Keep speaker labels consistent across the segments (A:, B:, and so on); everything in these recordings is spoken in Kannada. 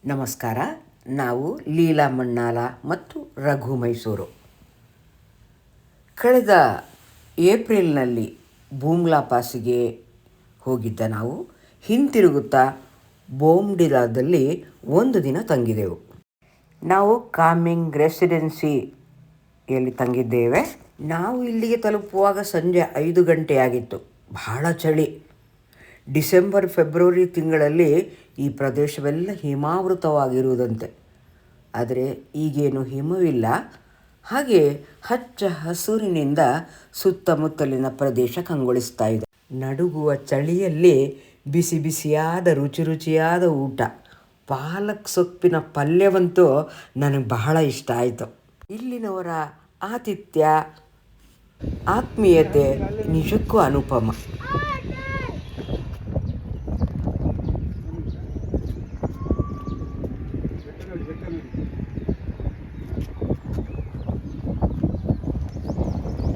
A: ನಮಸ್ಕಾರ. ನಾವು ಲೀಲಾ ಮಣ್ಣಾಲ ಮತ್ತು ರಘು ಮೈಸೂರು. ಕಳೆದ ಏಪ್ರಿಲ್ನಲ್ಲಿ ಬೂಮ್ಲಾ ಪಾಸಿಗೆ ಹೋಗಿದ್ದ ನಾವು ಹಿಂತಿರುಗುತ್ತಾ ಬೋಮ್ಡಿಲಾದಲ್ಲಿ ಒಂದು ದಿನ ತಂಗಿದೆವು. ನಾವು ಕಾಮಿಂಗ್ ರೆಸಿಡೆನ್ಸಿಯಲ್ಲಿ ತಂಗಿದ್ದೇವೆ. ನಾವು ಇಲ್ಲಿಗೆ ತಲುಪುವಾಗ ಸಂಜೆ 5 ಗಂಟೆಯಾಗಿತ್ತು. ಬಹಳ ಚಳಿ. ಡಿಸೆಂಬರ್ ಫೆಬ್ರವರಿ ತಿಂಗಳಲ್ಲಿ ಈ ಪ್ರದೇಶವೆಲ್ಲ ಹಿಮಾವೃತವಾಗಿರುವುದಂತೆ. ಆದರೆ ಈಗೇನು ಹಿಮವಿಲ್ಲ. ಹಾಗೆ ಹಚ್ಚ ಹಸುರಿನಿಂದ ಸುತ್ತಮುತ್ತಲಿನ ಪ್ರದೇಶ ಕಂಗೊಳಿಸ್ತಾ ಇದೆ. ನಡುಗುವ ಚಳಿಯಲ್ಲಿ ಬಿಸಿ ಬಿಸಿಯಾದ ರುಚಿಯಾದ ಊಟ, ಪಾಲಕ್ ಸೊಪ್ಪಿನ ಪಲ್ಯವಂತೂ ನನಗೆ ಬಹಳ ಇಷ್ಟ ಆಯಿತು. ಇಲ್ಲಿನವರ ಆತಿಥ್ಯ, ಆತ್ಮೀಯತೆ ನಿಜಕ್ಕೂ ಅನುಪಮ.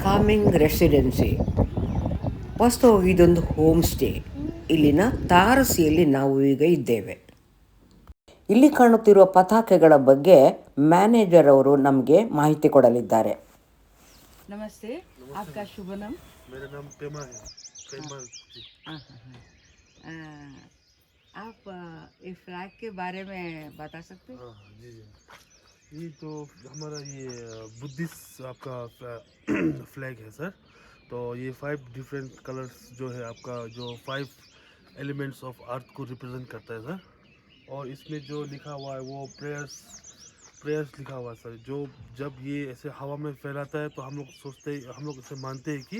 A: ಕಾಮಿಂಗ್ ರೆಸಿಡೆನ್ಸಿ ವಾಸ್ತವವಾಗಿ ಇದೊಂದು ಹೋಮ್ ಸ್ಟೇ. ಇಲ್ಲಿನ ತಾರಸಿಯಲ್ಲಿ ನಾವು ಈಗ ಇದ್ದೇವೆ. ಇಲ್ಲಿ ಕಾಣುತ್ತಿರುವ ಪತಾಕೆಗಳ ಬಗ್ಗೆ ಮ್ಯಾನೇಜರ್ ಅವರು ನಮಗೆ ಮಾಹಿತಿ ಕೊಡಲಿದ್ದಾರೆ.
B: नमस्ते, आपका शुभ नाम?
C: मेरा नाम पेमा है।
B: आप ये फ्लैग के बारे में बता सकते हैं?
C: जी जी। ये तो हमारा ये बुद्धिस्ट आपका फ्लैग है सर। तो ये 5 डिफरेंट कलर्स जो है आपका जो 5 एलिमेंट्स ऑफ अर्थ को रिप्रेजेंट करता है सर। और इसमें जो लिखा हुआ है वो प्रेयर्स लिखा हुआ है सर। जो जब ये ऐसे हवा में फैलाता है तो हम लोग इसे मानते हैं कि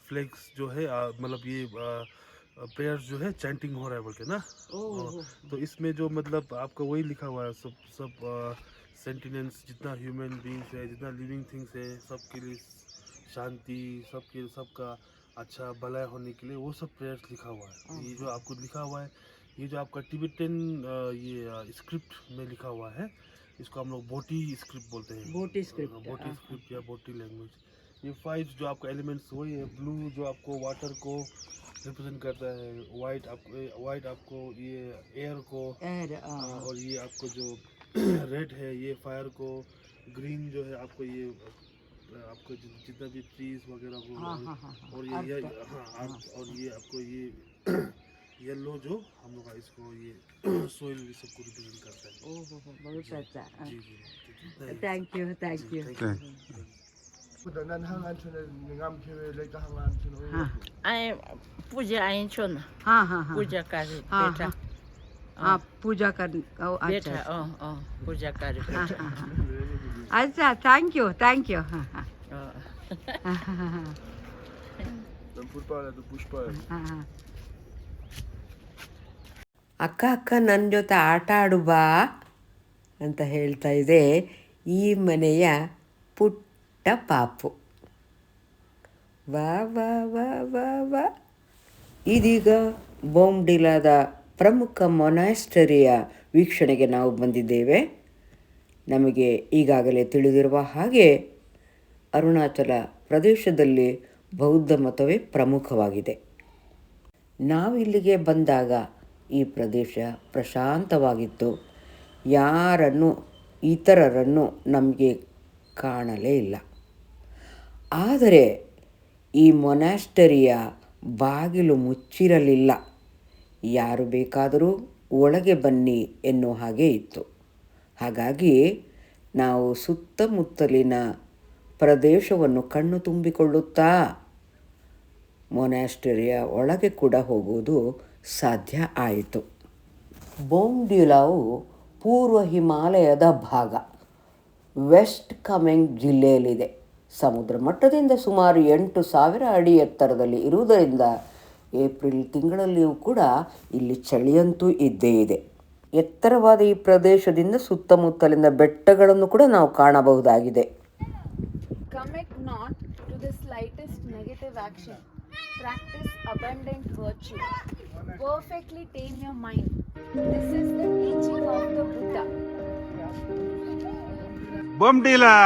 C: फ्लैग्स जो है मतलब ये प्रेयर्स जो है चैंटिंग हो रहा है बोल के ना। तो इसमें जो मतलब आपका वही लिखा हुआ है सब सेंटिनेंस, जितना ह्यूमन बींग्स है, जितना लिविंग थिंग्स है, सबके लिए शांति, सबका अच्छा भला होने के लिए वो सब प्रेयर्स लिखा हुआ है। ये जो आपको लिखा हुआ है, ये जो आपका टिबेटन ये स्क्रिप्ट में लिखा हुआ है, इसको हम लोग बोटी स्क्रिप्ट बोलते हैं।
B: बोटी स्क्रिप्ट
C: या बोटी लैंग्वेज। ये 5 जो आपका एलिमेंट्स वही है। ब्लू जो आपको वाटर को रिप्रेजेंट करता है, वाइट आपको ये एयर को, और ये आपको जो रेड है ये फायर को, ग्रीन जो है आपको ये आपको जितना भी ट्रीज वगैरह को, और ये और ये आपको ये येलो जो हम लोग इसको ये सोइल भी सबको रिप्रेजेंट करता है।
B: बहुत अच्छा।
C: जी जी।
B: Thank you.
D: I पूजा आइन्छन्। पूजा कार्य बेटा।
B: पूजा कर
D: बेटा पूजा कार्य बेटा।
B: अच्छा, थैंक यू।
A: ಅಕ್ಕ ನನ್ನ ಜೊತೆ ಆಟ ಆಡು ಬಾ ಅಂತ ಹೇಳ್ತಾ ಇದೆ ಈ ಮನೆಯ ಪುಟ್ಟ ಪಾಪು. ವಾ ವಾ ವಾ ವಾ ವಾ. ಇದೀಗ ಬೋಮ್ಡಿಲಾದ ಪ್ರಮುಖ ಮೊನಾಸ್ಟರಿಯ ವೀಕ್ಷಣೆಗೆ ನಾವು ಬಂದಿದ್ದೇವೆ. ನಮಗೆ ಈಗಾಗಲೇ ತಿಳಿದಿರುವ ಹಾಗೆ ಅರುಣಾಚಲ ಪ್ರದೇಶದಲ್ಲಿ ಬೌದ್ಧ ಮತವೇ ಪ್ರಮುಖವಾಗಿದೆ. ನಾವು ಇಲ್ಲಿಗೆ ಬಂದಾಗ ಈ ಪ್ರದೇಶ ಪ್ರಶಾಂತವಾಗಿತ್ತು. ಇತರರನ್ನು ನಮಗೆ ಕಾಣಲೇ ಇಲ್ಲ. ಆದರೆ ಈ ಮೊನಾಸ್ಟರಿಯ ಬಾಗಿಲು ಮುಚ್ಚಿರಲಿಲ್ಲ. ಯಾರು ಬೇಕಾದರೂ ಒಳಗೆ ಬನ್ನಿ ಎನ್ನುವ ಹಾಗೆ ಇತ್ತು. ಹಾಗಾಗಿ ನಾವು ಸುತ್ತಮುತ್ತಲಿನ ಪ್ರದೇಶವನ್ನು ಕಣ್ಣು ತುಂಬಿಕೊಳ್ಳುತ್ತಾ ಮೊನಾಸ್ಟರಿಯ ಒಳಗೆ ಕೂಡ ಹೋಗುವುದು ಸಾಧ್ಯ ಆಯಿತು. ಬೋಮ್ಡಿಲಾವು ಪೂರ್ವ ಹಿಮಾಲಯದ ಭಾಗ, ವೆಸ್ಟ್ ಕಾಮೆಂಗ್ ಜಿಲ್ಲೆಯಲ್ಲಿದೆ. ಸಮುದ್ರ ಮಟ್ಟದಿಂದ ಸುಮಾರು 8,000 ಅಡಿ ಎತ್ತರದಲ್ಲಿ ಇರುವುದರಿಂದ ಏಪ್ರಿಲ್ ತಿಂಗಳಲ್ಲಿಯೂ ಕೂಡ ಇಲ್ಲಿ ಚಳಿಯಂತೂ ಇದ್ದೇ ಇದೆ. ಎತ್ತರವಾದ ಈ ಪ್ರದೇಶದಿಂದ ಸುತ್ತಮುತ್ತಲಿನ ಬೆಟ್ಟಗಳನ್ನು ಕೂಡ ನಾವು ಕಾಣಬಹುದಾಗಿದೆ.
E: Commit not to the slightest negative action. Practice abundant virtue. Perfectly tame your mind. This is the teaching of the Buddha.
F: Bomdila.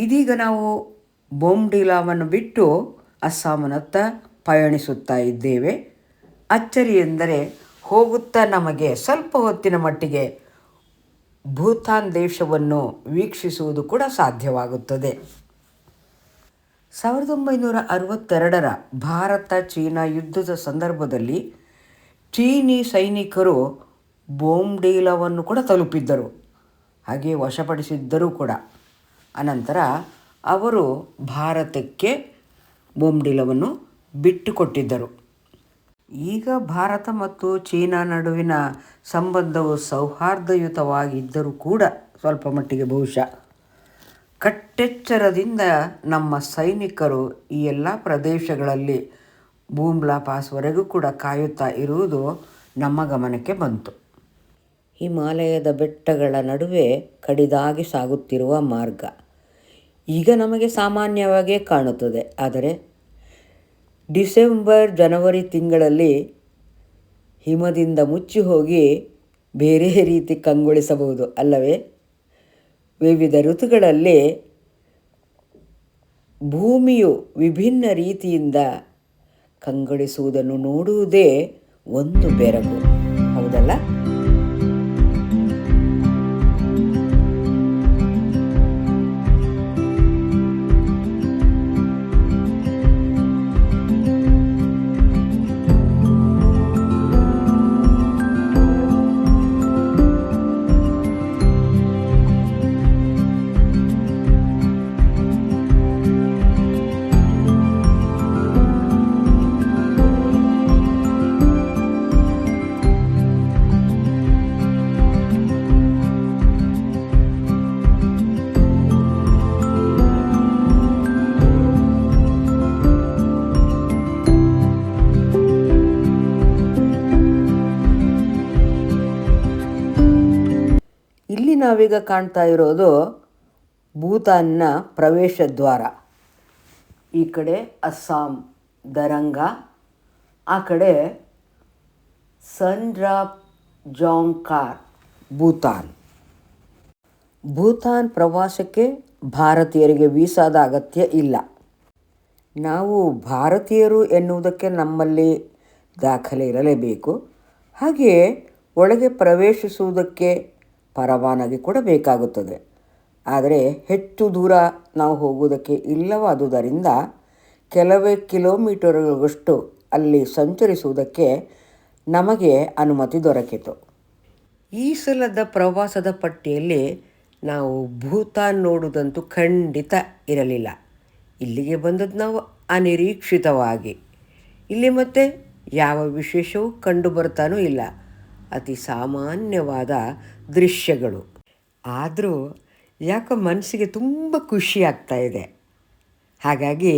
A: ಇದೀಗ ನಾವು ಬೊಮ್ಡಿಲಾವನ್ನು ಬಿಟ್ಟು ಅಸ್ಸಾಂನತ್ತ ಪಯಣಿಸುತ್ತಾ ಇದ್ದೇವೆ. ಅಚ್ಚರಿ ಎಂದರೆ ಹೋಗುತ್ತಾ ನಮಗೆ ಸ್ವಲ್ಪ ಹೊತ್ತಿನ ಮಟ್ಟಿಗೆ ಭೂತಾನ್ ದೇಶವನ್ನು ವೀಕ್ಷಿಸುವುದು ಕೂಡ ಸಾಧ್ಯವಾಗುತ್ತದೆ. 1962ರ ಭಾರತ ಚೀನಾ ಯುದ್ಧದ ಸಂದರ್ಭದಲ್ಲಿ ಚೀನಿ ಸೈನಿಕರು ಬೊಮ್ಡಿಲಾವನ್ನು ಕೂಡ ತಲುಪಿದ್ದರು, ಹಾಗೆ ವಶಪಡಿಸಿದ್ದರೂ ಕೂಡ. ಅನಂತರ ಅವರು ಭಾರತಕ್ಕೆ ಬೊಮ್ಡಿಲಾವನ್ನು ಬಿಟ್ಟುಕೊಟ್ಟಿದ್ದರು. ಈಗ ಭಾರತ ಮತ್ತು ಚೀನಾ ನಡುವಿನ ಸಂಬಂಧವು ಸೌಹಾರ್ದಯುತವಾಗಿದ್ದರೂ ಕೂಡ ಸ್ವಲ್ಪ ಮಟ್ಟಿಗೆ ಬಹುಶಃ ಕಟ್ಟೆಚ್ಚರದಿಂದ ನಮ್ಮ ಸೈನಿಕರು ಈ ಎಲ್ಲ ಪ್ರದೇಶಗಳಲ್ಲಿ ಬೂಮ್ಲಾ ಪಾಸ್ವರೆಗೂ ಕೂಡ ಕಾಯುತ್ತಾ ಇರುವುದು ನಮ್ಮ ಗಮನಕ್ಕೆ ಬಂತು. ಹಿಮಾಲಯದ ಬೆಟ್ಟಗಳ ನಡುವೆ ಕಡಿದಾಗಿ ಸಾಗುತ್ತಿರುವ ಮಾರ್ಗ ಈಗ ನಮಗೆ ಸಾಮಾನ್ಯವಾಗೇ ಕಾಣುತ್ತದೆ. ಆದರೆ ಡಿಸೆಂಬರ್ ಜನವರಿ ತಿಂಗಳಲ್ಲಿ ಹಿಮದಿಂದ ಮುಚ್ಚಿ ಹೋಗಿ ಬೇರೆ ರೀತಿ ಕಂಗೊಳಿಸಬಹುದು ಅಲ್ಲವೇ? ವಿವಿಧ ಋತುಗಳಲ್ಲಿ ಭೂಮಿಯು ವಿಭಿನ್ನ ರೀತಿಯಿಂದ ಕಂಗೊಳಿಸುವುದನ್ನು ನೋಡುವುದೇ ಒಂದು ಬೆರಗು, ಹೌದಲ್ಲ? ಇಲ್ಲಿ ನಾವೀಗ ಕಾಣ್ತಾ ಇರೋದು ಭೂತಾನ್ನ ಪ್ರವೇಶ ದ್ವಾರ. ಈ ಕಡೆ ಅಸ್ಸಾಂ ದರಂಗ, ಆ ಕಡೆ ಸಂಡ್ರಾಪ್ ಜೋಂಕಾರ್ ಭೂತಾನ್. ಭೂತಾನ್ ಪ್ರವಾಸಕ್ಕೆ ಭಾರತೀಯರಿಗೆ ವೀಸಾದ ಅಗತ್ಯ ಇಲ್ಲ. ನಾವು ಭಾರತೀಯರು ಎನ್ನುವುದಕ್ಕೆ ನಮ್ಮಲ್ಲಿ ದಾಖಲೆ ಇರಲೇಬೇಕು. ಹಾಗೆಯೇ ಒಳಗೆ ಪ್ರವೇಶಿಸುವುದಕ್ಕೆ ಪರವಾನಗಿ ಕೂಡ ಬೇಕಾಗುತ್ತದೆ. ಆದರೆ ಹೆಚ್ಚು ದೂರ ನಾವು ಹೋಗುವುದಕ್ಕೆ ಇಲ್ಲವಾದುದರಿಂದ ಕೆಲವೇ ಕಿಲೋಮೀಟರ್ಗಳಷ್ಟು ಅಲ್ಲಿ ಸಂಚರಿಸುವುದಕ್ಕೆ ನಮಗೆ ಅನುಮತಿ ದೊರಕಿತು. ಈ ಸಲದ ಪ್ರವಾಸದ ಪಟ್ಟಿಯಲ್ಲಿ ನಾವು ಭೂತಾನ್ ನೋಡುವುದಂತೂ ಖಂಡಿತ ಇರಲಿಲ್ಲ. ಇಲ್ಲಿಗೆ ಬಂದದ್ದು ನಾವು ಅನಿರೀಕ್ಷಿತವಾಗಿ. ಇಲ್ಲಿ ಮತ್ತೆ ಯಾವ ವಿಶೇಷವೂ ಕಂಡು ಬರ್ತಾನೂ ಇಲ್ಲ, ಅತಿ ಸಾಮಾನ್ಯವಾದ ದೃಶ್ಯಗಳು. ಆದರೂ ಯಾಕೋ ಮನಸ್ಸಿಗೆ ತುಂಬ ಖುಷಿ ಆಗ್ತಾ ಇದೆ. ಹಾಗಾಗಿ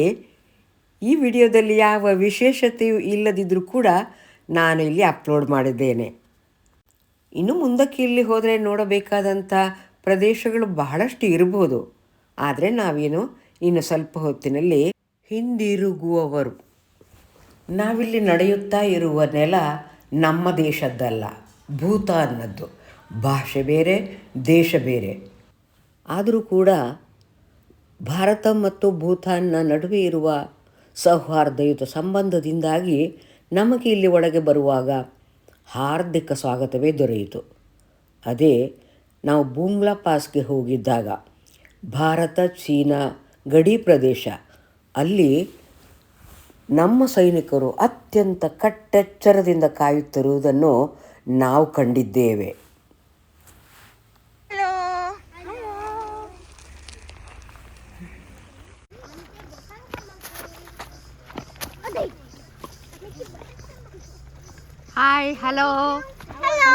A: ಈ ವಿಡಿಯೋದಲ್ಲಿ ಯಾವ ವಿಶೇಷತೆಯೂ ಇಲ್ಲದಿದ್ದರೂ ಕೂಡ ನಾನು ಇಲ್ಲಿ ಅಪ್ಲೋಡ್ ಮಾಡಿದ್ದೇನೆ. ಇನ್ನು ಮುಂದಕ್ಕೆ ಇಲ್ಲಿ ಹೋದರೆ ನೋಡಬೇಕಾದಂಥ ಪ್ರದೇಶಗಳು ಬಹಳಷ್ಟು ಇರ್ಬೋದು. ಆದರೆ ನಾವೇನು ಇನ್ನು ಸ್ವಲ್ಪ ಹೊತ್ತಿನಲ್ಲಿ ಹಿಂದಿರುಗುವವರು. ನಾವಿಲ್ಲಿ ನಡೆಯುತ್ತಾ ಇರುವ ನೆಲ ನಮ್ಮ ದೇಶದ್ದಲ್ಲ, ಭೂತಾನ್ನದ್ದು. ಭಾಷೆ ಬೇರೆ, ದೇಶ ಬೇರೆ. ಆದರೂ ಕೂಡ ಭಾರತ ಮತ್ತು ಭೂತಾನ್ನ ನಡುವೆ ಇರುವ ಸೌಹಾರ್ದಯುತ ಸಂಬಂಧದಿಂದಾಗಿ ನಮಗೆ ಇಲ್ಲಿ ಒಳಗೆ ಬರುವಾಗ ಹಾರ್ದಿಕ ಸ್ವಾಗತವೇ ದೊರೆಯಿತು. ಅದೇ ನಾವು ಬೂಮ್ಲಾ ಪಾಸ್ಗೆ ಹೋಗಿದ್ದಾಗ ಭಾರತ ಚೀನಾ ಗಡಿ ಪ್ರದೇಶ, ಅಲ್ಲಿ ನಮ್ಮ ಸೈನಿಕರು ಅತ್ಯಂತ ಕಟ್ಟೆಚ್ಚರದಿಂದ ಕಾಯುತ್ತಿರುವುದನ್ನು ನಾವು ಕಂಡಿದ್ದೇವೆ.
B: Hi, hello. Hello.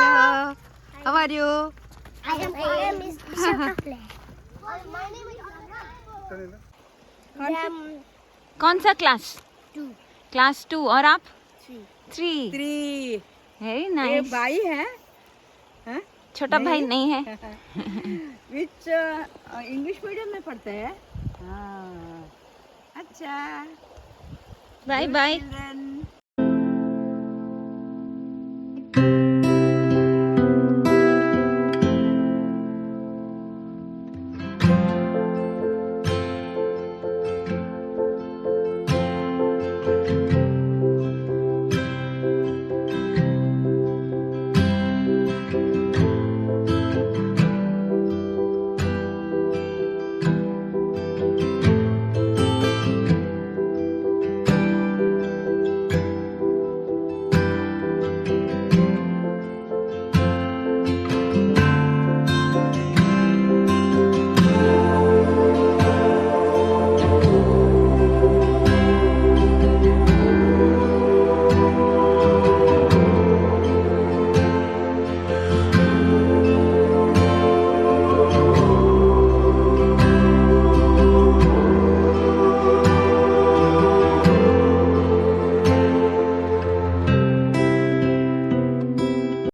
B: How are you?
F: My name is Disha.
E: कौन सा क्लास?
F: 2,
E: क्लास 2 और आप?
F: 3.
E: 3. वेरी
B: ये
E: नाइस.
B: भाई है?
E: छोटा भाई नहीं है.
B: विच इंग्लिश मीडियम में पढ़ते हैं? हाँ. अच्छा.
E: Bye bye.
B: Children.